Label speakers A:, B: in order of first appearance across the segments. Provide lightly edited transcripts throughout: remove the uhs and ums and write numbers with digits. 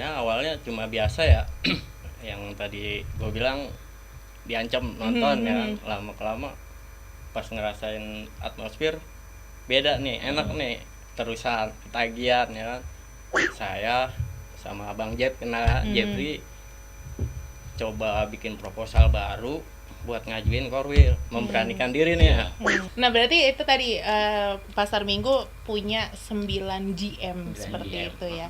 A: sebenarnya awalnya cuma biasa ya. Yang tadi gue bilang diancam nonton ya kan. Lama kelama pas ngerasain atmosfer beda nih, enak nih, terusan ketagihan ya kan. Saya sama Abang Jep Jeffrey coba bikin proposal baru buat ngajuin Korwil, memberanikan diri nih ya.
B: Nah berarti itu tadi Pasar Minggu punya 9 GM seperti itu ya.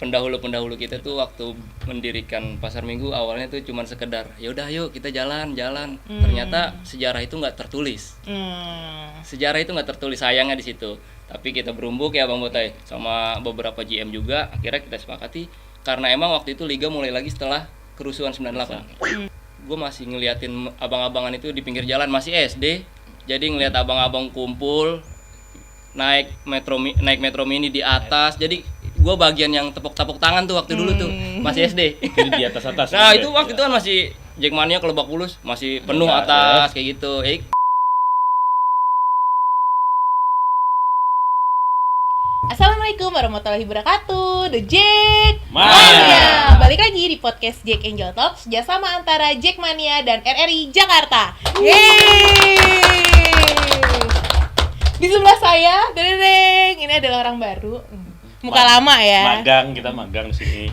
C: Pendahulu kita tuh waktu mendirikan Pasar Minggu awalnya tuh cuman sekedar ya udah yuk kita jalan. Ternyata sejarah itu nggak tertulis. Sejarah itu nggak tertulis, sayangnya di situ. Tapi kita berumbuk ya Bang Botai sama beberapa GM juga, akhirnya kita sepakati karena emang waktu itu liga mulai lagi setelah kerusuhan 98. Gue masih ngeliatin abang-abangan itu di pinggir jalan, masih SD. Jadi ngeliat abang-abang kumpul naik metro mini di atas. Jadi gue bagian yang tepuk-tepuk tangan tuh waktu dulu tuh, masih SD.
D: Jadi di atas.
C: Nah itu waktu itu kan masih Jackmania ke Lebak Bulus, masih penuh atas kayak gitu.
B: Assalamualaikum warahmatullahi wabarakatuh. The Jack
D: Mania.
B: Balik lagi di podcast Jack Angel Talks, kerjasama antara Jackmania dan RRI Jakarta. Yeay. Di sebelah saya, ini adalah orang baru. Muka lama ya.
D: Kita magang di sini.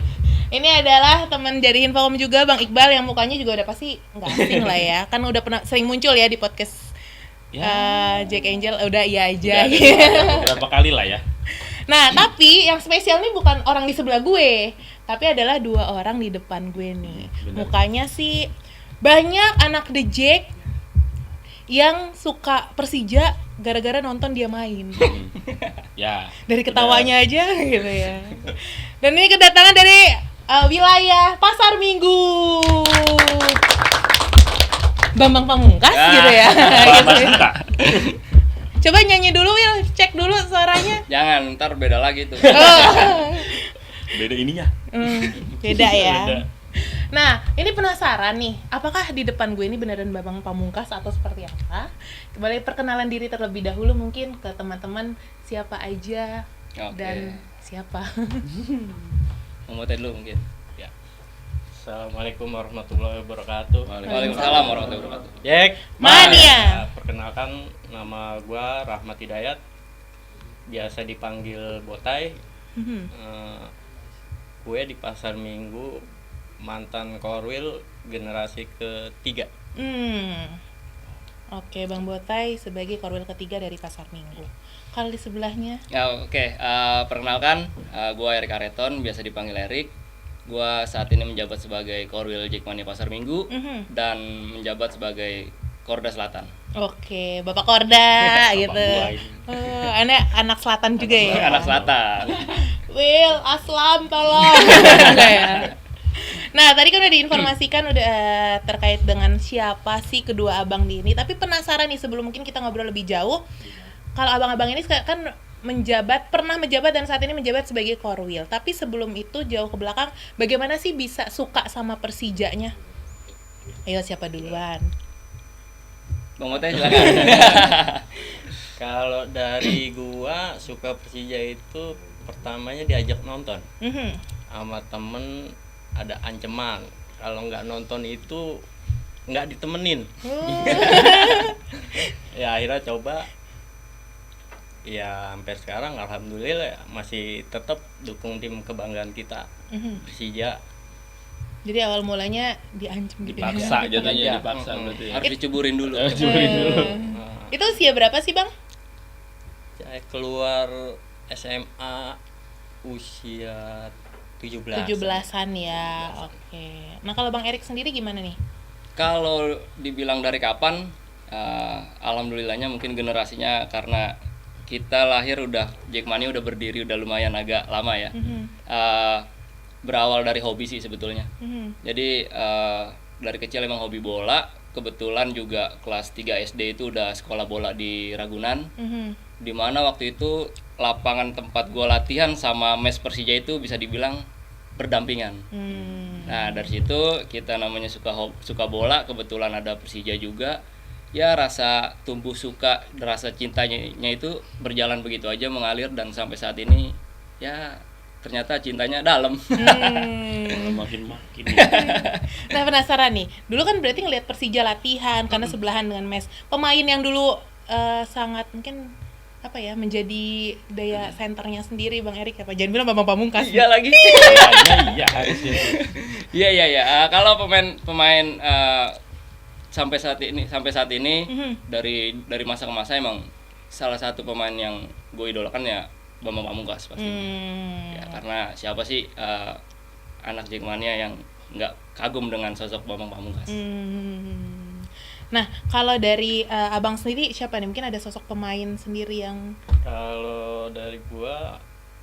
B: Ini adalah teman dari Infocom juga, Bang Iqbal, yang mukanya juga udah pasti nggak asing lah ya. Kan udah pernah sering muncul ya di podcast Jack Angel. Udah iya aja.
D: Berapa kali lah ya.
B: Nah, tapi yang spesial nih bukan orang di sebelah gue, tapi adalah 2 orang di depan gue nih. Mukanya sih banyak anak The Jack yang suka Persija gara-gara nonton dia main.
D: Ya.
B: Dari ketawanya aja gitu ya. Dan ini kedatangan dari wilayah Pasar Minggu. Bambang Pamungkas gitu ya. Gitu. Coba nyanyi dulu Wil, cek dulu suaranya.
C: Jangan, ntar beda lagi tuh.
D: Beda ininya.
B: Beda ya.
D: Beda.
B: Nah, ini penasaran nih, apakah di depan gue ini beneran Bambang Pamungkas atau seperti apa? Boleh perkenalan diri terlebih dahulu mungkin ke teman-teman siapa aja dan siapa.
C: Mau dulu mungkin. Ya.
A: Assalamualaikum warahmatullahi wabarakatuh.
C: Waalaikumsalam warahmatullahi wabarakatuh.
A: Jack
B: Mania.
A: Perkenalkan, nama gua Rahmat Hidayat, biasa dipanggil Botai. Gue di Pasar Minggu mantan Korwil generasi ketiga.
B: Oke, Bang Botai sebagai Korwil ketiga dari Pasar Minggu. Kalau di sebelahnya?
C: Perkenalkan, gue Erik Areton, biasa dipanggil Erik. Gue saat ini menjabat sebagai Korwil Jackmania Pasar Minggu dan menjabat sebagai Korda Selatan.
B: Oke, Bapak Korda gitu. Anak selatan juga ya?
C: Anak Selatan.
B: Will, Aslam tolong. Ya. Nah, tadi kan udah diinformasikan udah terkait dengan siapa sih kedua abang di ini. Tapi penasaran nih sebelum mungkin kita ngobrol lebih jauh. Kalau abang-abang ini kan pernah menjabat dan saat ini menjabat sebagai Korwil. Tapi sebelum itu jauh ke belakang, bagaimana sih bisa suka sama Persijanya? Ayo siapa duluan?
C: Bang Botai silakan.
A: Kalau dari gua suka Persija itu pertamanya diajak nonton sama temen, ada ancaman kalau nggak nonton itu nggak ditemenin. Ya akhirnya coba, ya sampai sekarang alhamdulillah masih tetap dukung tim kebanggaan kita, Persija.
B: Jadi awal mulanya diancam gitu.
D: Dipaksa
B: Ya?
D: jadinya, dipaksa berarti ya.
C: Harus diceburin dulu.
B: Itu usia berapa sih, Bang?
A: Saya keluar SMA usia
B: 17-an ya. Oke. Nah, kalau Bang Erik sendiri gimana nih?
C: Kalau dibilang dari kapan, alhamdulillahnya mungkin generasinya karena kita lahir Jackmania udah berdiri udah lumayan agak lama ya. Berawal dari hobi sih sebetulnya. Jadi dari kecil emang hobi bola. Kebetulan juga kelas 3 SD itu udah sekolah bola di Ragunan. Dimana waktu itu lapangan tempat gua latihan sama mes Persija itu bisa dibilang berdampingan. Nah dari situ kita namanya suka bola, kebetulan ada Persija juga. Ya rasa tumbuh suka, rasa cintanya itu berjalan begitu aja mengalir dan sampai saat ini ya ternyata cintanya dalam.
D: Makin.
B: Nah, penasaran nih. Dulu kan berarti ngelihat Persija latihan karena sebelahan dengan mes. Pemain yang dulu sangat mungkin apa ya, menjadi daya senternya sendiri Bang Erik apa? Jangan bilang Bambang Pamungkas.
C: Iya lagi.
D: Iya harusnya.
C: Iya. Kalau pemain sampai saat ini dari masa ke masa emang salah satu pemain yang gue idolakan ya Bambang Pamungkas pasti. Ya karena siapa sih anak Jackmania yang nggak kagum dengan sosok Bambang Pamungkas.
B: Nah, kalau dari Abang sendiri siapa nih? Mungkin ada sosok pemain sendiri yang
A: Kalau dari gua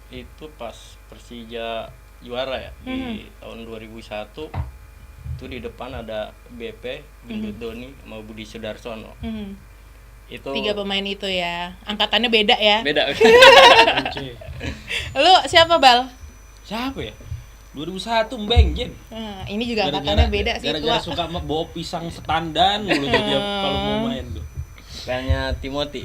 A: itu pas Persija juara ya di tahun 2001 itu di depan ada BP, Gendut Doni sama Budi Sudarsono. Itu
B: 3 pemain itu ya. Angkatannya beda ya.
C: Beda.
B: Lu siapa, Bal?
D: Siapa ya? 2001 Mbeng Jen.
B: Nah, ini juga angkatannya beda sih,
D: Gara-gara
B: tua.
D: suka bawa pisang setandan mulu tiap kalau mau main tuh.
A: kayaknya Timothy.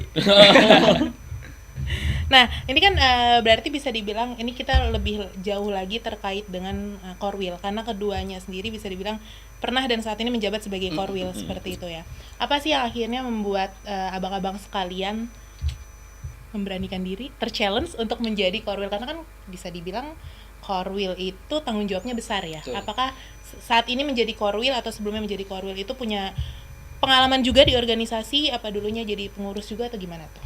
B: Nah, ini kan berarti bisa dibilang ini kita lebih jauh lagi terkait dengan Korwil karena keduanya sendiri bisa dibilang pernah dan saat ini menjabat sebagai Korwil seperti itu ya. Apa sih yang akhirnya membuat abang-abang sekalian memberanikan diri, terchallenge untuk menjadi Korwil karena kan bisa dibilang Korwil itu tanggung jawabnya besar ya.
C: Betul.
B: Apakah saat ini menjadi Korwil atau sebelumnya menjadi Korwil itu punya pengalaman juga di organisasi, apa dulunya jadi pengurus juga atau gimana tuh?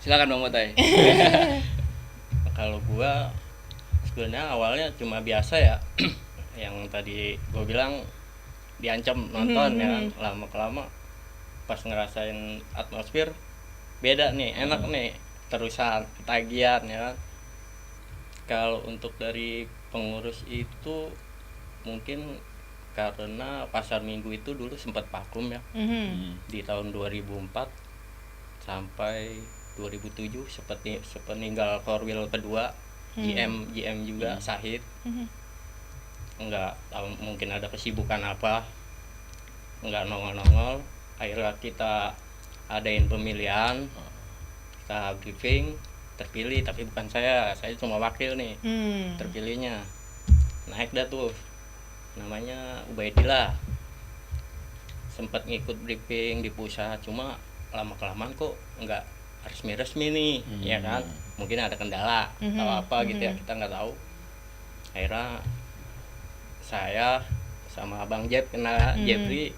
C: Silakan Bang Botai.
A: Kalau gua sebenarnya awalnya cuma biasa ya. Yang tadi gua bilang diancam nonton ya kan, lama-kelama pas ngerasain atmosfer beda nih, enak nih, terusan ketagihan ya kan. Kalau untuk dari pengurus itu mungkin karena Pasar Minggu itu dulu sempat vakum ya. Di tahun 2004 sampai 2007 sepeninggal Korwil kedua, GM juga Sahid. Enggak tahu mungkin ada kesibukan apa, enggak nongol-nongol. Akhirnya kita adain pemilihan, kita briefing, terpilih tapi bukan saya cuma wakil nih. Terpilihnya naik dah tuh, namanya Ubaidillah, sempat ngikut briefing di pusat, cuma lama-kelamaan kok nggak resmi nih, ya kan, mungkin ada kendala atau apa gitu ya, kita nggak tahu. Akhirnya saya sama Abang Jeb Jeffrey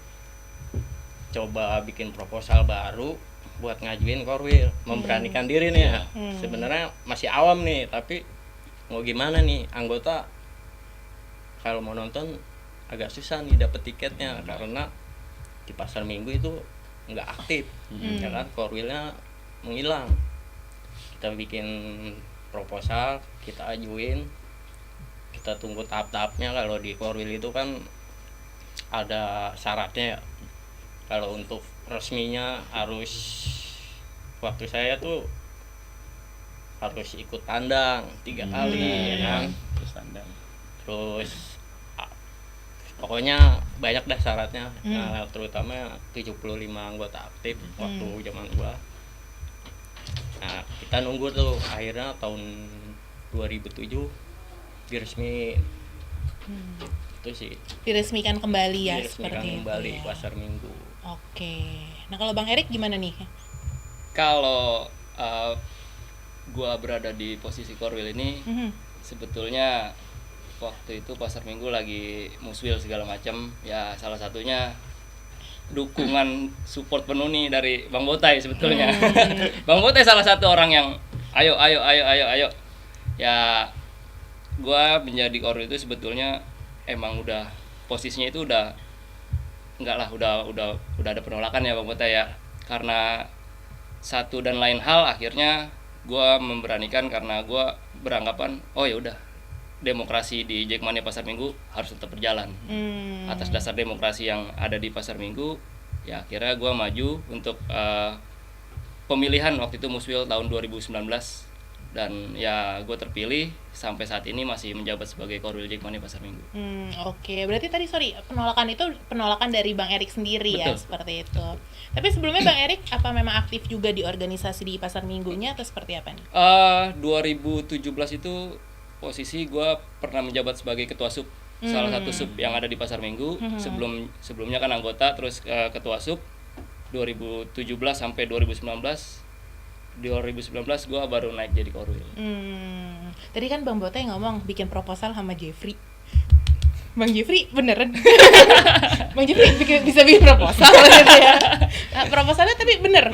A: coba bikin proposal baru buat ngajuin Korwil, memberanikan diri nih ya. Sebenarnya masih awam nih, tapi mau gimana nih, anggota kalau mau nonton agak susah nih dapet tiketnya karena di Pasar Minggu itu nggak aktif, ya kan, Korwilnya menghilang. Kita bikin proposal, kita ajuin, kita tunggu tahap-tahapnya. Kalau di Korwil itu kan ada syaratnya ya. Kalau untuk resminya harus, waktu saya tuh harus ikut tandang 3 kali, ya kan. Terus pokoknya banyak dah syaratnya. Nah, terutama 75 anggota aktif waktu zaman gua. Nah, kita nunggu tuh, akhirnya tahun 2007 diresmi. Itu sih,
B: Diresmikan kembali ya,
A: diresmikan
B: seperti
A: kembali
B: itu ya.
A: Pasar Minggu.
B: Oke. Nah, kalau Bang Erik gimana nih?
C: Kalau gua berada di posisi Korwil ini, sebetulnya waktu itu Pasar Minggu lagi muswil segala macam ya, salah satunya dukungan support penuh nih dari Bang Botai sebetulnya. Bang Botai salah satu orang yang ayo ya. Gua menjadi Korwil itu sebetulnya emang udah posisinya itu udah enggak lah, udah ada penolakan ya Bang Botai ya, karena satu dan lain hal akhirnya gua memberanikan karena gua beranggapan oh ya udah, demokrasi di Jackmania Pasar Minggu harus tetap berjalan. Atas dasar demokrasi yang ada di Pasar Minggu, ya akhirnya gue maju untuk pemilihan waktu itu muswil tahun 2019 dan ya gue terpilih sampai saat ini masih menjabat sebagai Korwil Jackmania Pasar Minggu.
B: Oke. Berarti tadi penolakan itu penolakan dari Bang Erik sendiri ya,
C: Betul.
B: seperti itu. Tapi sebelumnya Bang Erik apa memang aktif juga di organisasi di Pasar Minggunya atau seperti apa nih?
C: 2017 itu posisi gue pernah menjabat sebagai ketua sub salah satu sub yang ada di Pasar Minggu. Sebelumnya kan anggota, terus ketua sub 2017 sampai 2019 gue baru naik jadi Korwil.
B: Tadi kan Bang Botai ngomong bikin proposal sama Jeffrey. Bang Jeffrey beneran? Bang Jeffrey bisa bikin proposal gitu ya? Nah, proposalnya tapi bener?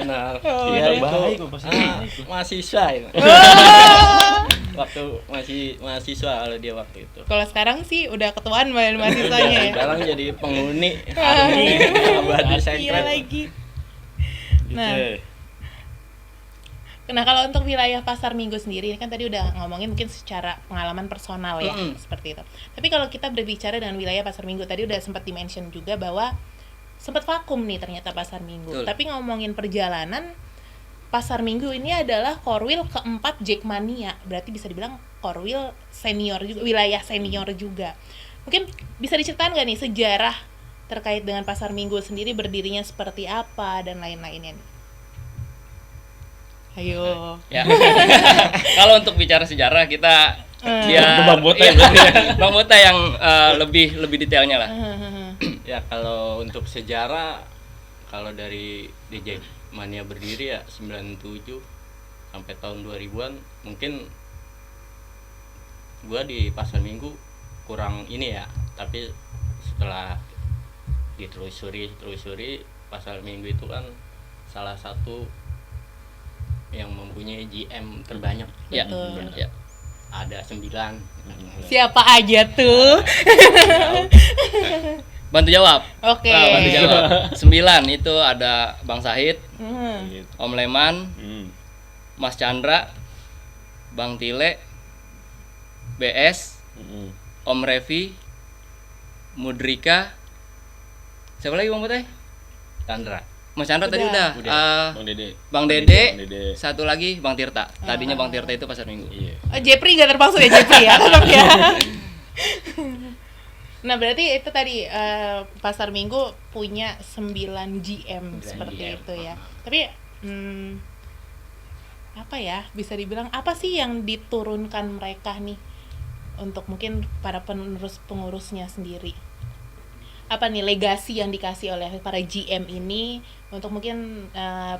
A: Benar.
B: Oh,
A: Dia
D: baik,
A: itu
D: pasti.
A: mahasiswa itu.
B: Oh.
A: Waktu masih mahasiswa kalau dia waktu itu.
B: Kalau sekarang sih udah ketuaan mahasiswanya ya?
A: Sekarang jadi penghuni abadi
B: Iya
A: sekret.
B: lagi. Nah, kalau untuk wilayah Pasar Minggu sendiri, ini kan tadi udah ngomongin mungkin secara pengalaman personal ya, seperti itu. Tapi kalau kita berbicara dengan wilayah Pasar Minggu, tadi udah sempat di-mention juga bahwa sempat vakum nih ternyata Pasar Minggu.
C: Betul.
B: Tapi ngomongin perjalanan, Pasar Minggu ini adalah Korwil keempat Jackmania. Berarti bisa dibilang Korwil senior juga, wilayah senior juga. Mungkin bisa diceritakan nggak nih sejarah terkait dengan Pasar Minggu sendiri, berdirinya seperti apa dan lain-lainnya nih? Ayo.
C: Ya. Kalau untuk bicara sejarah kita
D: Itu Bang Botai
C: iya,
D: berarti ya?
C: Bang Botai yang lebih detailnya lah.
A: Ya kalau untuk sejarah, kalau dari DJ Mania berdiri ya 97 sampai tahun 2000-an, mungkin gua di Pasar Minggu kurang ini ya, tapi setelah ditelusuri Pasar Minggu itu kan salah satu yang mempunyai GM terbanyak.
C: Ya.
B: Betul.
C: Ya.
A: Ada 9.
B: Siapa aja tuh?
C: Bantu jawab.
B: Oke.
C: Bantu jawab. 9 itu ada Bang Sahid,
B: Hmm.
C: Om Leman, Mas Chandra, Bang Tile, BS, Om Revi, Mudrika. Siapa lagi Bang Botai?
A: Chandra.
C: Mas Chandra tadi
B: Udah.
C: udah.
D: Bang Dede.
C: Bang Dede,
D: Bang Dede.
C: satu lagi Bang Tirta. Tadinya Bang Tirta itu Pasar Minggu.
D: Iya.
B: Oh, Jepri gak termasuk ya Jepri ya, tetap ya. Nah, berarti itu tadi Pasar Minggu punya 9 GM seperti
A: GM.
B: itu ya. Tapi apa ya, bisa dibilang apa sih yang diturunkan mereka nih untuk mungkin para pengurusnya sendiri? Apa nih legasi yang dikasih oleh para GM ini untuk mungkin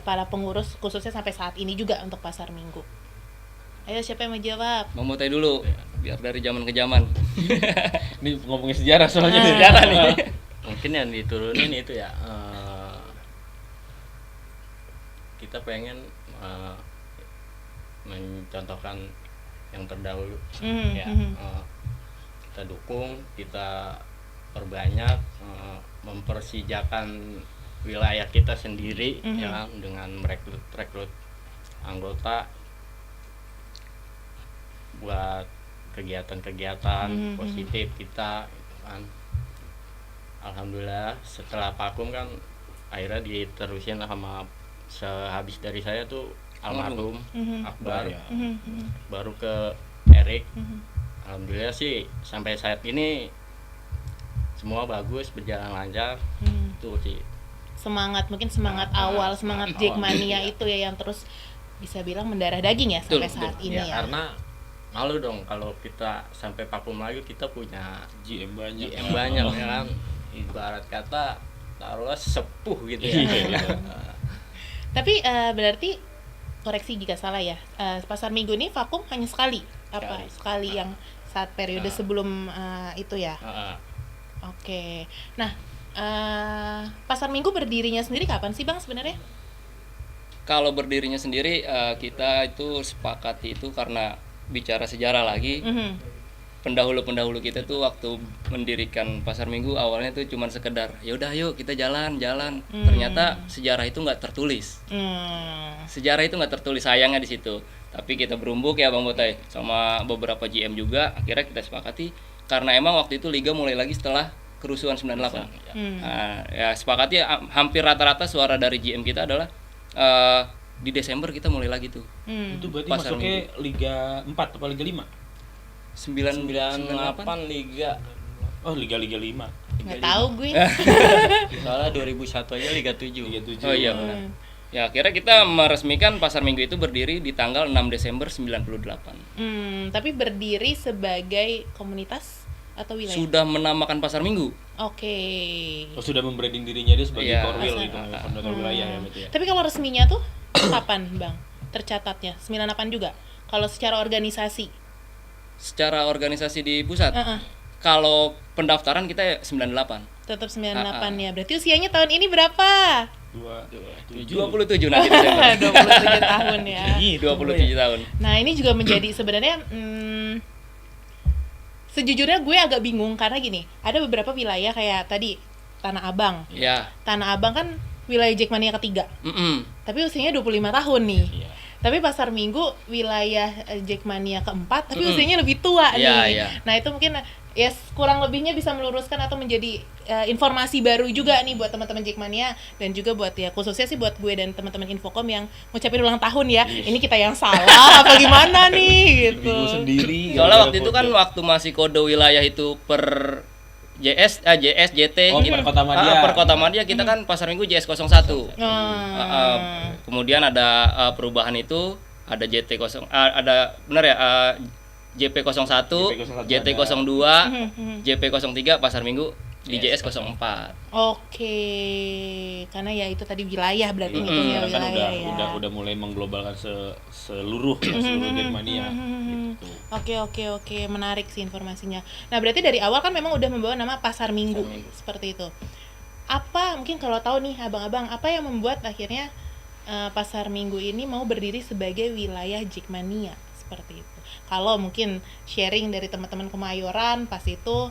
B: para pengurus khususnya sampai saat ini juga untuk Pasar Minggu? Ayo, siapa yang mau jawab?
C: Bang Botai dulu, biar dari zaman ke zaman.
D: Ini ngomongin sejarah soalnya.
C: Sejarah nih.
A: Mungkin yang diturunin itu ya, kita pengen mencontohkan yang terdahulu ya. Kita dukung, kita perbanyak, mempersijakan wilayah kita sendiri ya kan, dengan merekrut anggota buat kegiatan-kegiatan positif kita gitu kan. Alhamdulillah setelah vakum kan akhirnya diterusin sama sehabis dari saya tuh almarhum Akbar,
D: Ya.
A: baru ke Erik. Alhamdulillah sih sampai saat ini semua bagus, berjalan lancar. Tuh sih
B: Mungkin semangat awal, semangat Jackmania itu ya yang terus bisa bilang mendarah daging ya sampai
C: Betul,
B: saat ini ya.
A: karena malu dong kalau kita sampai vakum lagi, kita punya
D: GM banyak.
A: GM banyak ya kan, ibarat kata taruhlah sepuh gitu ya.
B: Tapi berarti koreksi jika salah ya, Pasar Minggu ini vakum hanya sekali sekali yang saat periode sebelum itu ya. Oke. Nah, Pasar Minggu berdirinya sendiri kapan sih Bang sebenarnya?
C: Kalau berdirinya sendiri kita itu sepakati itu karena bicara sejarah lagi. Pendahulu kita tuh waktu mendirikan Pasar Minggu awalnya tuh cuman sekedar ya udah yuk kita jalan. Ternyata sejarah itu nggak tertulis. Sejarah itu nggak tertulis, sayangnya di situ. Tapi kita berumbuk ya Bang Botai sama beberapa GM juga, akhirnya kita sepakati karena emang waktu itu liga mulai lagi setelah kerusuhan 98. Nah, ya sepakati hampir rata-rata suara dari GM kita adalah di Desember kita mulai lagi tuh.
D: Itu berarti
C: Pasar
D: masuknya Liga 4 apa Liga 5?
A: 98 Liga.
D: Oh, Liga 5.
B: Nggak tahu gue.
A: Soalnya 2001 aja Liga 7.
D: Liga 7.
C: Oh iya benar. Ya akhirnya kita meresmikan Pasar Minggu itu berdiri di tanggal 6 Desember 98.
B: Tapi berdiri sebagai komunitas atau wilayah?
C: Sudah menamakan Pasar Minggu.
B: Oke.
D: Oh, sudah membranding dirinya dia sebagai
C: Iya.
D: Korwil itu, founder wilayah ya berarti ya.
B: Tapi kalau resminya tuh kapan, Bang? Tercatatnya 98 juga. Kalau secara organisasi.
C: Secara organisasi di pusat.
B: Heeh.
C: Kalau pendaftaran kita 98.
B: Tetap 98 ya. Berarti usianya tahun ini berapa?
C: 27 nanti Desember.
B: 27 tahun ya.
C: 27 tahun.
B: Nah, ini juga menjadi sebenarnya sejujurnya gue agak bingung karena gini, ada beberapa wilayah kayak tadi Tanah Abang.
C: Ya.
B: Tanah Abang kan wilayah Jackmania ketiga. Tapi usianya 25 tahun nih.
D: Iya.
B: Tapi Pasar Minggu wilayah Jackmania keempat, tapi usianya lebih tua
C: Iya,
B: nih.
C: iya.
B: Nah, itu mungkin ya kurang lebihnya bisa meluruskan atau menjadi informasi baru juga nih buat teman-teman Jackmania dan juga buat ya khususnya sih buat gue dan teman-teman Infocom yang ngucapin ulang tahun ya. Ini kita yang salah apa gimana nih gitu.
D: Bingung sendiri.
C: Soalnya waktu itu kan waktu masih kode wilayah itu per JS, JT gitu.
D: per Kota Madya.
C: Per Kota Madya kita kan Pasar Minggu JS 01. Kemudian ada perubahan itu ada JT0 ada benar ya JP 01, JT 02, JP 03 Pasar Minggu di JS 04.
B: Oke. Karena ya itu tadi wilayah berarti ngitungnya
D: Karena kan
B: wilayah ya.
D: udah mulai mengglobalkan seluruh Jackmania gitu.
B: Oke, menarik sih informasinya. Nah, berarti dari awal kan memang udah membawa nama Pasar Minggu, seperti itu. Apa mungkin kalau tahu nih abang-abang, apa yang membuat akhirnya Pasar Minggu ini mau berdiri sebagai wilayah Jackmania seperti itu? Kalau mungkin sharing dari teman-teman Kemayoran pas itu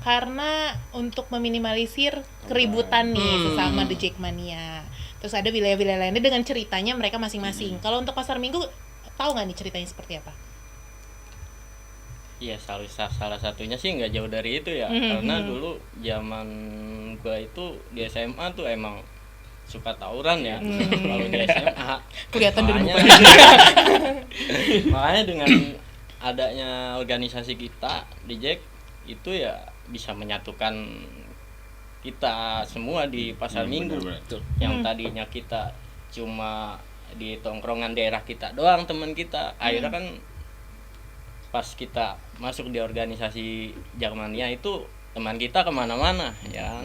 B: karena untuk meminimalisir keributan nih sesama The Jackmania. Terus ada wilayah-wilayah lainnya dengan ceritanya mereka masing-masing. Kalau untuk Pasar Minggu tahu nggak nih ceritanya seperti apa?
A: Iya, salah satunya sih nggak jauh dari itu ya. Karena dulu zaman gua itu di SMA tuh emang suka tawuran ya. Kalau di SMA
B: Kelihatan dari
A: makanya dengan adanya organisasi kita di Jack itu ya bisa menyatukan kita semua di Pasar Minggu.
D: Betul.
A: Yang tadinya kita cuma di tongkrongan daerah kita doang teman kita, akhirnya kan pas kita masuk di organisasi Jackmania itu teman kita kemana-mana ya.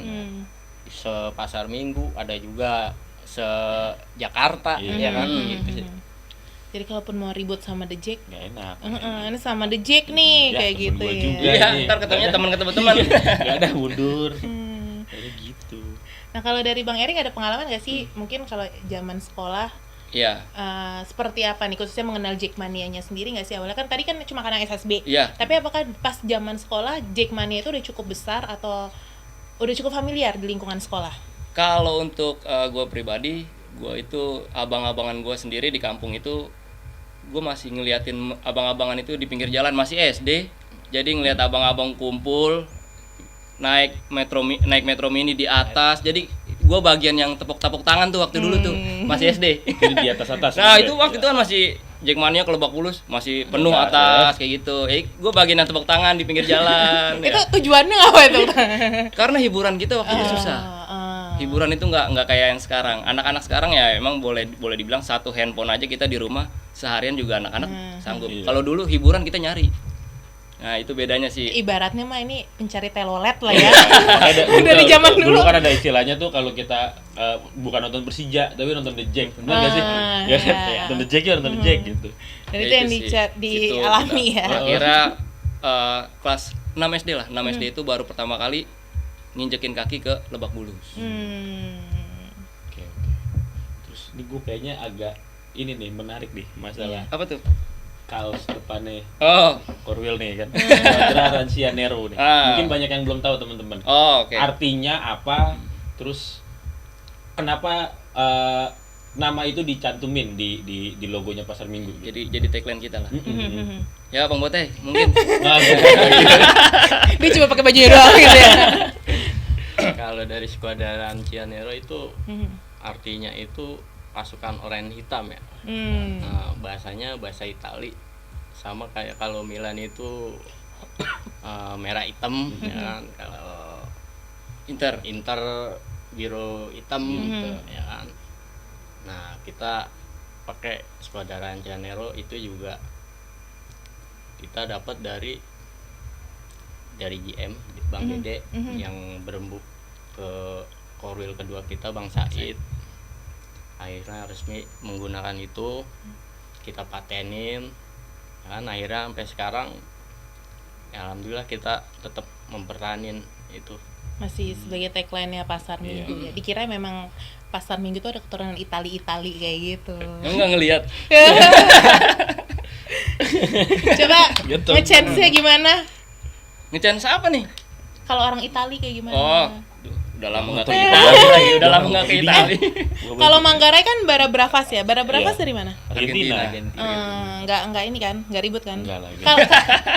A: Se-Pasar Minggu ada juga se-Jakarta ya kan gitu sih.
B: Jadi kalaupun mau ribut sama The Jack,
D: Nggak enak.
B: ini sama The Jack nih,
D: Ya,
B: kayak
D: temen
B: gitu
D: gua
B: ya.
D: juga.
C: Iya,
D: ini.
C: ntar ketemunya teman ketemu teman.
D: Nggak ada mundur. Kayak gitu.
B: Nah, kalau dari Bang Ering ada pengalaman nggak sih? Mungkin kalau zaman sekolah
C: Iya.
B: seperti apa nih khususnya mengenal Jackmania-nya sendiri nggak sih? Awalnya kan tadi kan cuma karena SSB.
C: Iya.
B: Tapi apakah pas zaman sekolah Jackmania itu udah cukup besar atau udah cukup familiar di lingkungan sekolah?
C: Kalau untuk gue pribadi, gue itu abang-abangan gue sendiri di kampung itu, gue masih ngeliatin abang-abangan itu di pinggir jalan, masih SD. Jadi ngeliat abang-abang kumpul naik metro mini di atas. Jadi gue bagian yang tepuk-tepuk tangan tuh waktu dulu tuh, masih SD.
D: Jadi di atas-atas.
C: Nah itu waktu itu kan masih Jackmania ke Lebak Bulus, masih penuh atas kayak gitu. Gue bagian yang tepuk tangan di pinggir jalan.
B: Itu
C: Ya.
B: tujuannya apa itu?
C: Karena hiburan kita waktu itu susah. Hiburan itu nggak kayak yang sekarang. Anak-anak sekarang ya emang boleh dibilang satu handphone aja kita di rumah seharian juga anak-anak sanggup.
D: Iya.
C: Kalau dulu hiburan kita nyari. Nah itu bedanya sih.
B: Ibaratnya mah ini pencari telolet lah ya.
D: Dari
B: zaman dulu.
D: kan ada istilahnya tuh kalau kita bukan nonton Persija tapi nonton The Jack. Benar nggak sih? Ya kan?
B: iya.
D: Nonton The Jack ya nonton The Jack gitu.
B: Dan
C: Ya
B: itu yang
C: sih. Itu
B: dialami
C: kita.
B: ya.
C: Akhirnya kelas 6 SD lah. 6 SD itu baru pertama kali nginjekin kaki ke Lebak Bulus.
D: Oke. Terus ini gue kayaknya agak ini nih menarik nih masalah
C: Apa tuh?
D: kaos depannya
C: Oh,
D: Korwil nih kan. Squadra Rancia Nero nih.
C: Ah.
D: Mungkin banyak yang belum tahu teman-teman.
C: oke.
D: Artinya apa? Terus kenapa nama itu dicantumin di logonya Pasar Minggu?
C: Jadi tagline kita lah.
D: Mm-mm.
C: Ya Bang Bote, mungkin.
D: Nah,
B: Dia cuma pakai baju doang gitu ya.
A: Kalau dari Squadra Cianero itu artinya itu pasukan oranye hitam ya. Bahasanya bahasa Itali, sama kayak kalau Milan itu merah hitam ya kan, kalau
C: Inter.
A: biru hitam gitu ya kan. Nah kita pakai Squadra Arancianero itu juga kita dapat dari GM Bang Dede yang berembuk ke korwil kedua kita Bang Said. Akhirnya resmi menggunakan itu, kita patenin kan, akhirnya sampai sekarang ya alhamdulillah kita tetap mempertahankan itu.
B: Masih sebagai tagline-nya Pasar Minggu ya. Dikira memang Pasar Minggu itu ada keturunan Itali kayak gitu.
C: Emang nggak ngelihat?
B: Coba
D: Gitu.
B: nge-chance-nya gimana?
C: Ngechance apa nih?
B: Kalau orang Itali kayak gimana?
C: Oh, udah lama nggak ke Itali lagi, udah lama nggak ke Itali.
B: Kalau Manggarai kan Bara Bravas ya. Bara Bravas dari mana?
D: Argentina.
B: Enggak ini kan, enggak ribut kan?
D: Enggak lagi.
B: Kalau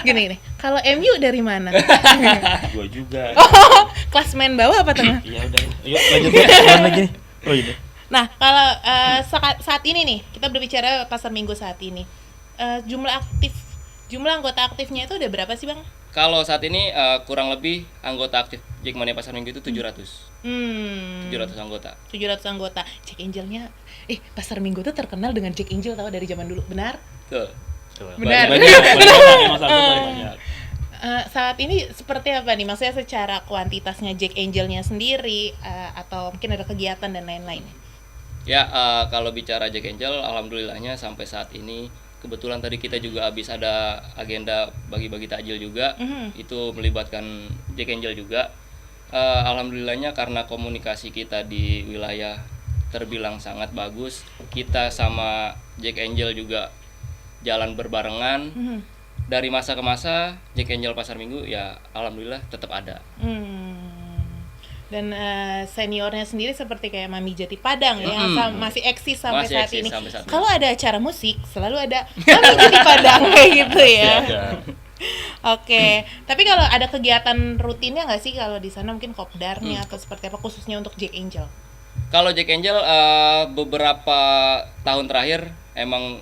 B: gini. Kalau MU dari mana?
D: Gua juga.
B: Klasmen bawah apa tengah?
D: Iya udah. Yuk lanjut ya. Lagi nih. Oh ini.
B: Nah, kalau saat ini nih, kita berbicara Pasar Minggu saat ini. Jumlah anggota aktifnya itu udah berapa sih, Bang?
C: Kalau saat ini kurang lebih anggota aktif Jackmania Pasar Minggu itu 700. 700 anggota.
B: 700 anggota. Jack Angelnya, Pasar Minggu tuh terkenal dengan Jack Angel tahu dari zaman dulu, benar?
C: Tuh.
B: Benar.
D: Banyak.
B: Saat ini seperti apa nih? Maksudnya secara kuantitasnya Jack Angelnya sendiri atau mungkin ada kegiatan dan lain-lain?
C: Ya, kalau bicara Jack Angel, alhamdulillahnya sampai saat ini kebetulan tadi kita juga habis ada agenda bagi-bagi takjil juga, itu melibatkan Jack Angel juga. Alhamdulillahnya karena komunikasi kita di wilayah terbilang sangat bagus, kita sama Jack Angel juga jalan berbarengan. Dari masa ke masa, Jack Angel Pasar Minggu ya alhamdulillah tetap ada.
B: Dan seniornya sendiri seperti kayak Mami Jati Padang ya, yang masih eksis sampai
C: Masih
B: saat
C: eksis
B: ini.
C: sampai saat ini.
B: Kalau ada acara musik, selalu ada Mami Jati Padang kayak gitu ya. Oke, tapi kalau ada kegiatan rutinnya nggak sih kalau di sana, mungkin kopdarnya atau seperti apa khususnya untuk Jack Angel?
C: Kalau Jack Angel beberapa tahun terakhir emang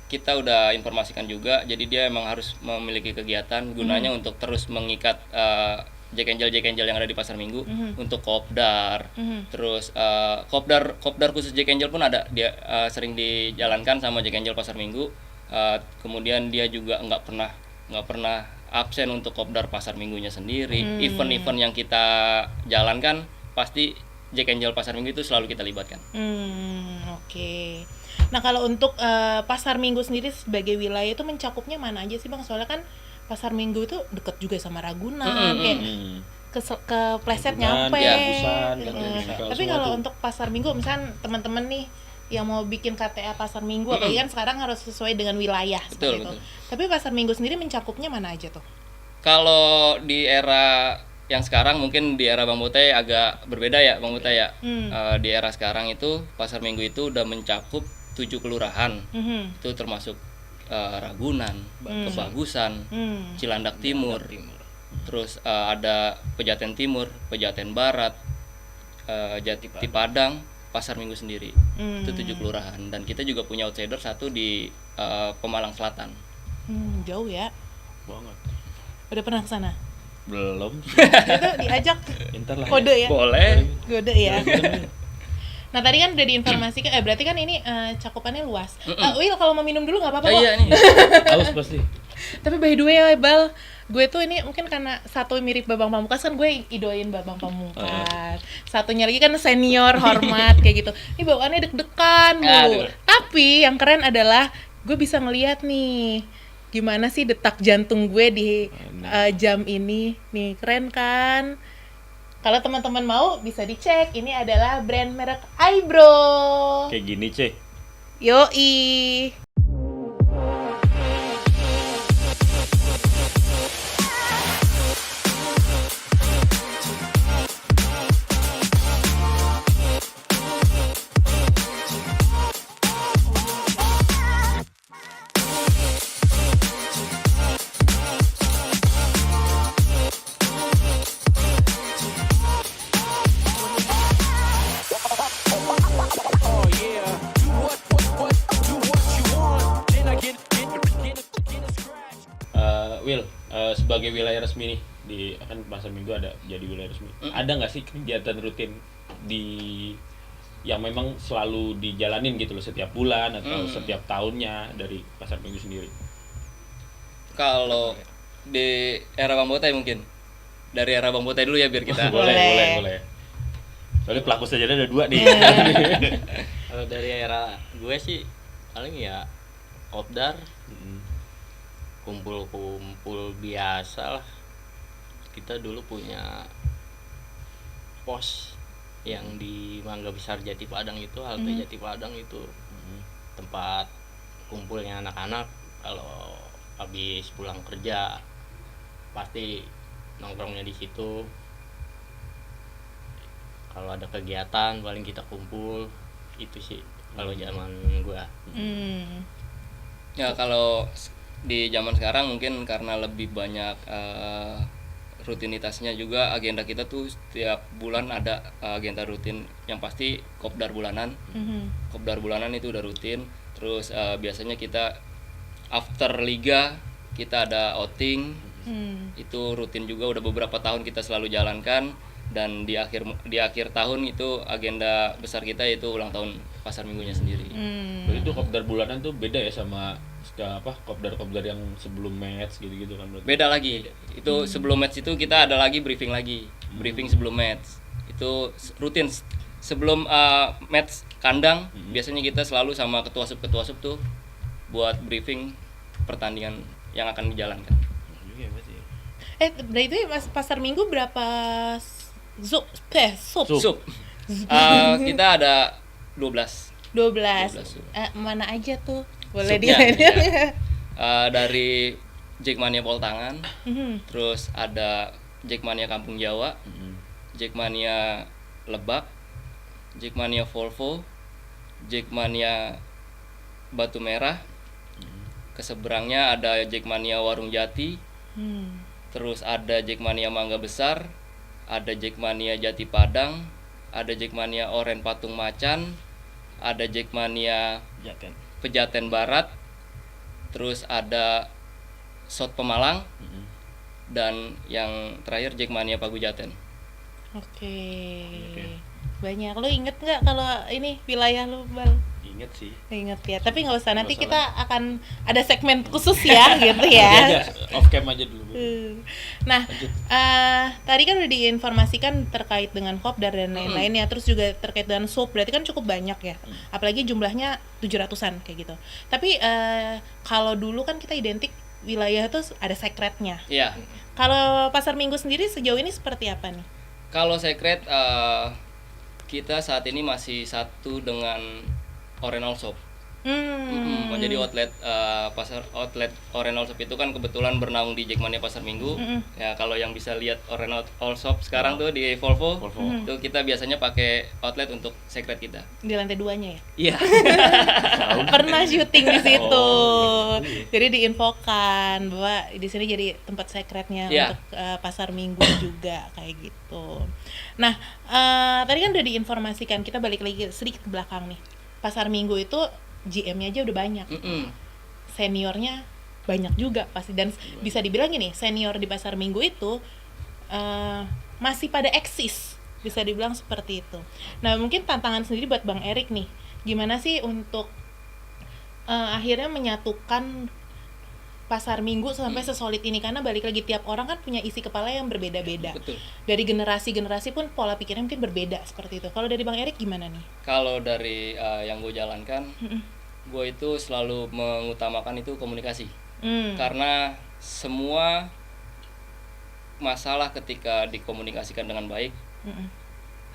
C: kita udah informasikan juga, jadi dia emang harus memiliki kegiatan gunanya untuk terus mengikat Jack Angel yang ada di Pasar Minggu untuk kopdar. Terus kopdar khusus Jack Angel pun ada, dia sering dijalankan sama Jack Angel Pasar Minggu. Kemudian dia juga nggak pernah absen untuk kopdar Pasar Minggunya sendiri. Event-event yang kita jalankan pasti Jack Angel Pasar Minggu itu selalu kita libatkan.
B: Oke. Nah, kalau untuk Pasar Minggu sendiri sebagai wilayah itu mencakupnya mana aja sih, Bang? Soalnya kan Pasar Minggu itu deket juga sama Ragunan, kayak ke Pleset nyampe.
C: ya,
D: Busan,
B: Tapi kalau untuk Pasar Minggu, misalnya teman-teman nih yang mau bikin KTA Pasar Minggu, apalagi kan sekarang harus sesuai dengan wilayah seperti itu. Tapi Pasar Minggu sendiri mencakupnya mana aja tuh?
C: Kalau di era yang sekarang, mungkin di era Bang Bote agak berbeda ya, Bang Bote ya. Di era sekarang itu Pasar Minggu itu udah mencakup 7 kelurahan. Itu termasuk Ragunan, Kebagusan, Cilandak Timur. Terus ada Pejaten Timur, Pejaten Barat, Jati Padang, Pasar Minggu sendiri. Itu 7 kelurahan, dan kita juga punya outsider satu di Pemalang Selatan.
B: Jauh ya.
D: Banget.
B: Udah pernah ke sana?
D: Belum.
B: Itu diajak
D: Inter lah.
B: kode ya?
C: Boleh.
B: Kode ya. Nah, tadi kan udah diinformasikan, berarti kan ini cakupannya luas. Will, kalau mau minum dulu nggak apa-apa kok.
C: Iya nih.
D: Haus pasti.
B: Tapi by the way ya, Bal, gue tuh ini mungkin karena satu mirip Babang Pamungkas, kan gue idoin Babang Pamungkas. Satunya lagi kan senior, hormat kayak gitu. Ini bawaannya deg-degan mulu. Tapi yang keren adalah gue bisa ngeliat nih gimana sih detak jantung gue di jam ini. Nih, keren kan? Kalau teman-teman mau bisa dicek, ini adalah brand merek Eyebrow.
D: Kayak gini, Cek.
B: Yoi.
E: Oh yeah.
D: sebagai wilayah resmi nih di kan pasar minggu ada jadi wilayah resmi. Ada nggak sih kegiatan rutin di yang memang selalu dijalanin gitu loh setiap bulan atau setiap tahunnya dari pasar minggu sendiri?
C: Kalau di era Bang Botai mungkin. Dari era Bang Botai dulu ya biar kita.
D: Boleh. Soalnya pelaku saja ada 2 nih.
A: Kalau dari era gue sih paling ya kopdar, kumpul-kumpul biasa lah. Kita dulu punya pos yang di Mangga Besar Jati Padang itu, halte Jati Padang itu tempat kumpulnya anak-anak. Kalau habis pulang kerja pasti nongkrongnya di situ. Kalau ada kegiatan paling kita kumpul, itu sih kalau zaman gua.
C: Ya kalau di zaman sekarang mungkin karena lebih banyak rutinitasnya juga, agenda kita tuh setiap bulan ada agenda rutin yang pasti kopdar bulanan. Kopdar bulanan itu udah rutin. Terus biasanya kita after liga kita ada outing. Itu rutin juga, udah beberapa tahun kita selalu jalankan. Dan di akhir tahun itu agenda besar kita yaitu ulang tahun pasar minggunya sendiri.
D: Berarti itu kopdar bulanan tuh beda ya sama kopdar yang sebelum match gitu-gitu kan berarti?
C: Beda lagi. Itu sebelum match itu kita ada lagi briefing lagi. Briefing sebelum match. Itu rutin. Sebelum match kandang biasanya kita selalu sama ketua sub tuh buat briefing pertandingan yang akan dijalankan.
B: Berarti Mas pasar minggu berapa sub?
C: Kita ada 12.
B: 12. Mana aja tuh? Boleh
C: Subnya,
B: dilihat.
C: Dari Jackmania Poltangan, terus ada Jackmania Kampung Jawa, Jackmania Lebak, Jackmania Volvo, Jackmania Batu Merah. Keseberangnya ada Jackmania Warung Jati. Terus ada Jackmania Mangga Besar, ada Jackmania Jati Padang, ada Jackmania Oren Patung Macan, ada Jackmania Pejaten Barat, terus ada Sot Pemalang, dan yang terakhir Jackmania Pagujaten.
B: Oke. Banyak. Lo inget nggak kalau ini wilayah lo, Bal?
A: Ingat sih.
B: Inget ya. Tapi nggak usah, nanti kita akan ada segmen khusus ya, gitu ya.
D: Off cam aja dulu.
B: Nah, tadi kan udah diinformasikan terkait dengan kopdar dan lain-lainnya, terus juga terkait dengan sub, berarti kan cukup banyak ya. Apalagi jumlahnya 700-an kayak gitu. Tapi kalau dulu kan kita identik wilayah itu ada sekretnya.
C: Iya.
B: Kalau pasar minggu sendiri sejauh ini seperti apa nih?
C: Kalau sekret kita saat ini masih satu dengan Orenal Shop. Jadi outlet Orenal Shop itu kan kebetulan bernaung di Jackmania Pasar Minggu. Ya kalau yang bisa lihat Orenal Shop sekarang tuh di Volvo. Itu kita biasanya pakai outlet untuk sekret kita.
B: Di lantai 2-nya ya?
C: Iya.
B: Pernah syuting di situ. Jadi diinfokan bahwa di sini jadi tempat sekretnya untuk pasar minggu juga kayak gitu. Nah, tadi kan udah diinformasikan, kita balik lagi sedikit ke belakang nih. Pasar minggu itu GM-nya aja udah banyak, seniornya banyak juga pasti, dan bisa dibilang gini, senior di pasar minggu itu masih pada eksis, bisa dibilang seperti itu. Nah mungkin tantangan sendiri buat Bang Erik nih, gimana sih untuk akhirnya menyatukan pasar minggu sampai sesolid ini, karena balik lagi tiap orang kan punya isi kepala yang berbeda-beda.
C: Betul.
B: Dari generasi pun pola pikirnya mungkin berbeda seperti itu. Kalau dari Bang Erik gimana nih?
C: Kalau dari yang gue jalankan, gue itu selalu mengutamakan itu komunikasi. Karena semua masalah ketika dikomunikasikan dengan baik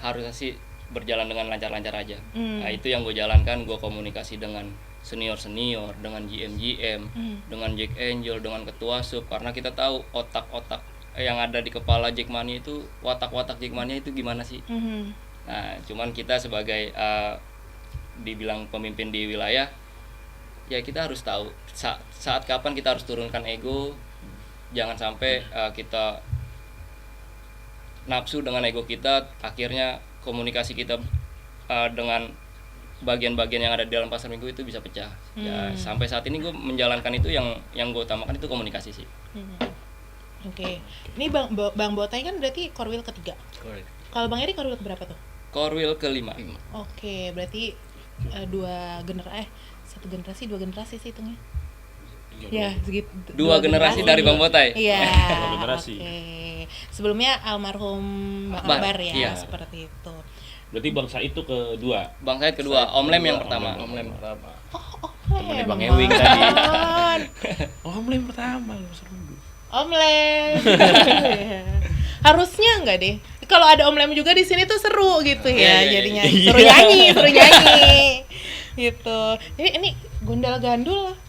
C: harus sih berjalan dengan lancar-lancar aja. Nah itu yang gue jalankan, gue komunikasi dengan senior, dengan GM, dengan Jack Angel, dengan ketua sub, karena kita tahu otak-otak yang ada di kepala Jackmania itu, watak-watak Jackmania itu gimana sih. Nah cuman kita sebagai dibilang pemimpin di wilayah, ya kita harus tahu saat kapan kita harus turunkan ego. Jangan sampai kita nafsu dengan ego kita, akhirnya komunikasi kita dengan bagian-bagian yang ada di dalam pasar minggu itu bisa pecah. Ya sampai saat ini gue menjalankan itu, yang gue utamakan itu komunikasi sih.
B: Oke. Ini Bang Botai kan berarti Korwil ketiga.
A: Korwil.
B: Kalau Bang Erik Korwil keberapa tuh?
C: Korwil kelima.
B: Oke, berarti satu generasi, dua generasi sih hitungnya. Ya, segitu.
C: Dua generasi dari Bang Botai.
B: Iya.
D: Dua generasi.
B: Oke. Sebelumnya almarhum Bang Akbar ya,
C: iya.
B: seperti itu.
D: Berarti bangsa itu kedua.
C: Bang Said kedua, Om Lem yang pertama.
A: Om Lem pertama.
D: Temennya Bang Ewing tadi.
B: Om
D: Lem pertama seru.
B: Lem. Harusnya enggak deh. Kalau ada Om Lem juga di sini tuh seru gitu ya,
C: Iya,
B: jadinya
D: iya.
B: seru nyanyi. Gitu. Ini gondal gandul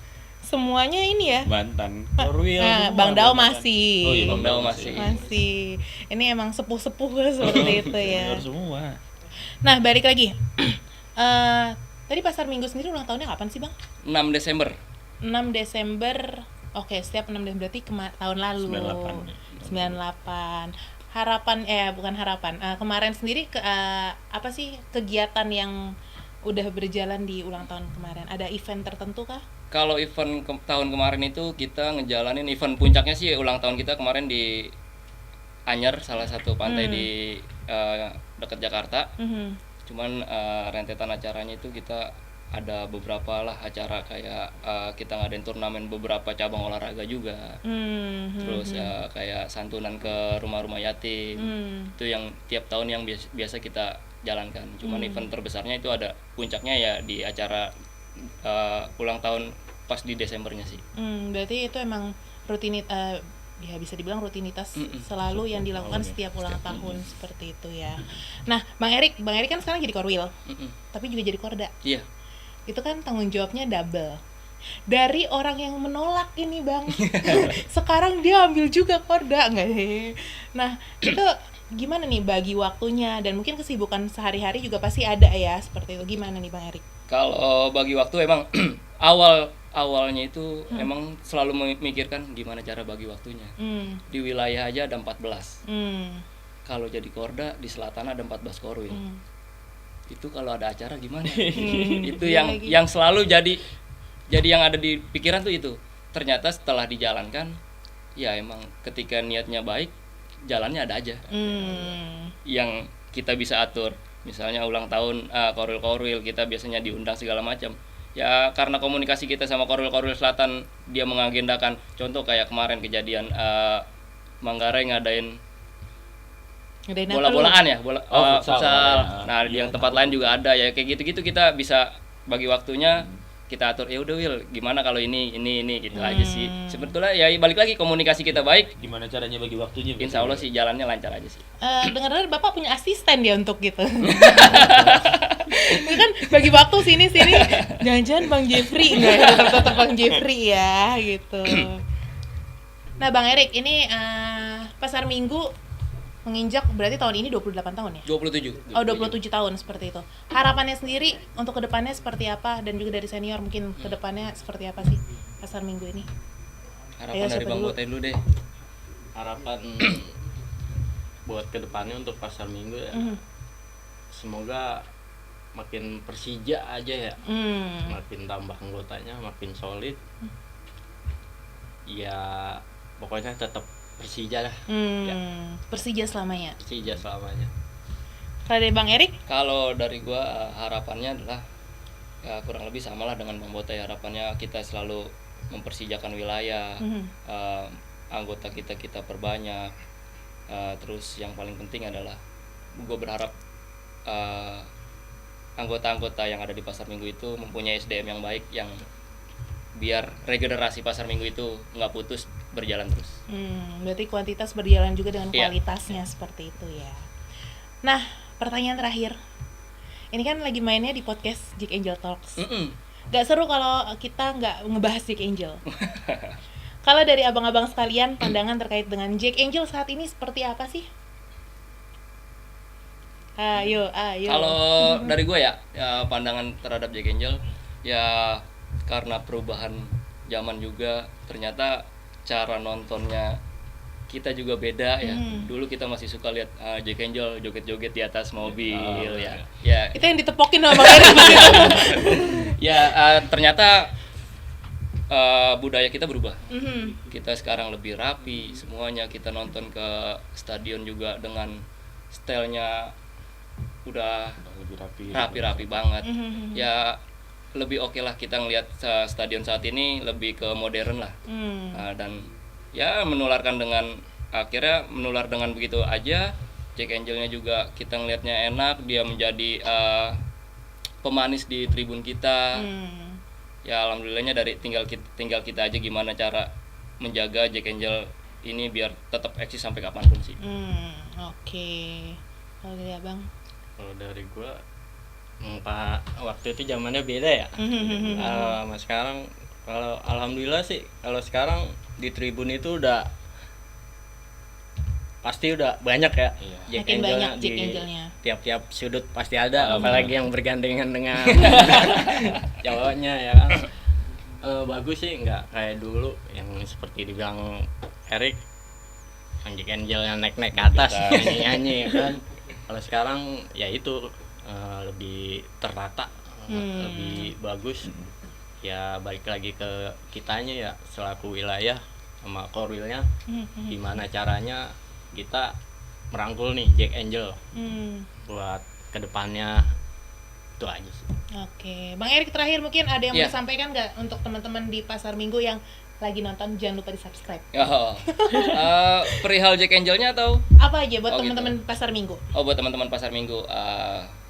B: semuanya ini ya.
D: Mantan Korwil.
B: Nah, Bang Dao masih.
D: Oh iya,
C: Bang Dao masih.
B: Masih. Ini emang sepuh-sepuh seperti itu ya.
D: Senior semua.
B: Nah, balik lagi. Tadi Pasar Minggu sendiri ulang tahunnya kapan sih, Bang?
C: 6 Desember.
B: 6 Desember. Oke, setiap 6 Desember berarti tahun lalu. 98. Bukan harapan. Kemarin sendiri apa sih kegiatan yang udah berjalan di ulang tahun kemarin? Ada event tertentu kah?
C: Kalau event tahun kemarin itu kita ngejalanin event puncaknya sih ulang tahun kita kemarin di Anyer, salah satu pantai di dekat Jakarta. Cuman rentetan acaranya itu kita ada beberapa lah acara kayak kita ngadain turnamen beberapa cabang olahraga juga. Terus kayak santunan ke rumah-rumah yatim. Itu yang tiap tahun yang biasa kita jalankan. Cuman event terbesarnya itu ada puncaknya ya di acara ulang tahun pas di Desembernya sih.
B: Berarti itu emang rutinitas, ya bisa dibilang rutinitas selalu yang dilakukan setiap ulang tahun seperti itu ya. Nah, Bang Erik kan sekarang jadi Korwil, tapi juga jadi Korda.
C: Iya.
B: Itu kan tanggung jawabnya double. Dari orang yang menolak ini, Bang, sekarang dia ambil juga Korda, enggak sih? Nah, itu gimana nih bagi waktunya, dan mungkin kesibukan sehari-hari juga pasti ada ya, seperti itu. Gimana nih Bang Erik?
C: Kalau bagi waktu emang awalnya itu emang selalu memikirkan gimana cara bagi waktunya. Di wilayah aja ada 14. Kalau jadi Korda di selatan ada 14 Korwil. Itu kalau ada acara gimana? Itu yang selalu jadi yang ada di pikiran tuh itu. Ternyata setelah dijalankan ya emang ketika niatnya baik jalannya ada aja. Yang kita bisa atur. Misalnya ulang tahun Korwil kita biasanya diundang segala macam. Ya karena komunikasi kita sama Korwil Selatan, dia mengagendakan, contoh kayak kemarin kejadian Manggarai ngadain bola-bolaan ya, futsal. Nah, di yang tempat lain juga ada ya, kayak gitu-gitu kita bisa bagi waktunya, kita atur. Ya udah Will, gimana kalau ini gitu aja sih. Sebetulnya ya balik lagi komunikasi kita baik.
D: Gimana caranya bagi waktunya?
C: Insya Allah sih jalannya lancar aja sih.
B: Dengar-dengar Bapak punya asisten ya untuk gitu. Itu kan bagi waktu sini jangan-jangan Bang Jeffrey enggak ya, tetap Bang Jeffrey ya gitu. Nah, Bang Erik, ini Pasar Minggu menginjak berarti tahun ini 28 tahun ya?
C: 27.
B: Oh, 27 tahun seperti itu. Harapannya sendiri untuk kedepannya seperti apa, dan juga dari senior mungkin kedepannya seperti apa sih Pasar Minggu ini?
C: Harapan dari Bang Botai dulu deh.
A: Harapan buat kedepannya untuk Pasar Minggu ya. Semoga makin Persija aja ya. Makin tambah anggotanya, makin solid. Ya pokoknya tetap Persija lah. Ya.
B: Persija selamanya.
A: Persija selamanya.
B: Kalau dari Bang Erik?
C: Kalau dari gua harapannya adalah ya kurang lebih samalah dengan Bang Botai. Harapannya kita selalu mempersijakan wilayah, anggota kita perbanyak. Terus yang paling penting adalah gua berharap anggota-anggota yang ada di Pasar Minggu itu mempunyai SDM yang baik, yang biar regenerasi Pasar Minggu itu nggak putus, berjalan terus.
B: Berarti kuantitas berjalan juga dengan kualitasnya, seperti itu ya. Nah, pertanyaan terakhir. Ini kan lagi mainnya di podcast Jack Angel Talks. Gak seru kalau kita nggak ngebahas Jack Angel. Kalau dari abang-abang sekalian, pandangan terkait dengan Jack Angel saat ini seperti apa sih? Ayo.
C: Kalau dari gue ya pandangan terhadap Jack Angel ya, karena perubahan zaman juga, ternyata cara nontonnya kita juga beda ya. Dulu kita masih suka lihat Jack Angel joget-joget di atas mobil ya.
B: Itu yang ditepokin sama Bang Erik.
C: Ya ternyata budaya kita berubah.
B: Mhm.
C: Kita sekarang lebih rapi semuanya. Kita nonton ke stadion juga dengan stylenya udah
D: Lebih rapi.
C: rapi banget.
B: Mhm.
C: Ya lebih oke lah kita ngelihat stadion saat ini lebih ke modern lah. Dan ya akhirnya menular dengan begitu aja. Jack Angel-nya juga kita ngelihatnya enak, dia menjadi pemanis di tribun kita. Ya alhamdulillahnya dari tinggal kita aja gimana cara menjaga Jack Angel ini biar tetap eksis sampai kapanpun sih.
B: Oke. Kalau dari Abang?
A: Kalau dari gua Pak, waktu itu zamannya beda ya. Sama sekarang, kalau alhamdulillah sih, kalau sekarang di tribun itu pasti udah banyak ya. Jack
B: Makin
A: Angel-nya
B: banyak Jack Angel-nya.
A: tiap-tiap sudut pasti ada, apalagi yang bergandengan dengan cowoknya ya kan. Bagus sih, nggak kayak dulu yang seperti dibilang Erik, yang Jack Angel yang naik ke atas nyanyi ya kan. Kalau sekarang ya itu lebih tertata, lebih bagus. Ya balik lagi ke kitanya ya selaku wilayah sama korwilnya, gimana caranya kita merangkul nih Jack Angel buat kedepannya. Itu aja sih.
B: Oke, Bang Erik terakhir mungkin ada yang
C: Iya.
B: mau disampaikan nggak untuk teman-teman di Pasar Minggu yang lagi nonton, jangan lupa di subscribe.
C: Perihal Jack Angel-nya atau
B: Apa aja buat
C: Oh,
B: teman-teman Pasar Minggu?
C: buat teman-teman Pasar Minggu,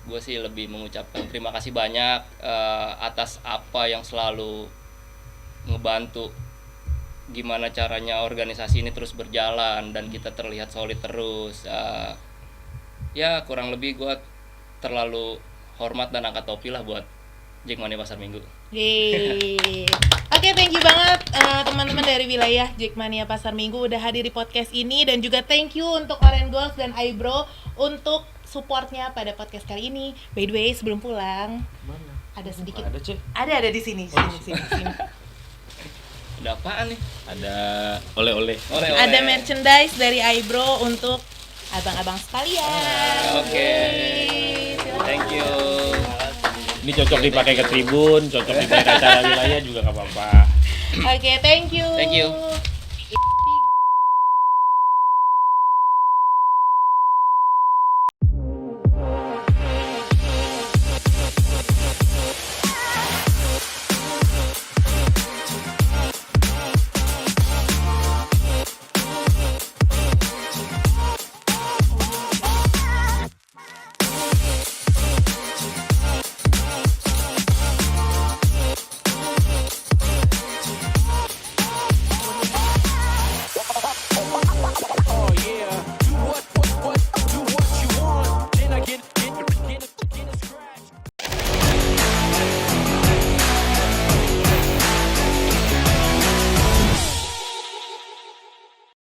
C: gue sih lebih mengucapkan terima kasih banyak atas apa yang selalu ngebantu gimana caranya organisasi ini terus berjalan dan kita terlihat solid terus. Ya kurang lebih gue terlalu hormat dan angkat topi lah buat Jackmania Pasar Minggu.
B: Yeay. Oke, thank you banget teman-teman dari wilayah Jackmania Pasar Minggu udah hadir di podcast ini, dan juga thank you untuk Orange Golf dan Eyebrow untuk supportnya pada podcast kali ini. By the way, sebelum pulang,
D: Mana?
B: ada sedikit.
D: Ada, Cek.
B: Ada di sini, sini.
C: Ada apaan nih?
D: Ada oleh-oleh.
C: Oleh-oleh.
B: Ada merchandise dari Eyebrow untuk abang-abang sekalian.
C: Oke.
B: Yeay, silakan.
C: Thank you.
D: Ini cocok dipakai ke tribun, cocok dipakai ke acara wilayah juga nggak apa-apa.
B: Oke, thank you.
C: Thank you.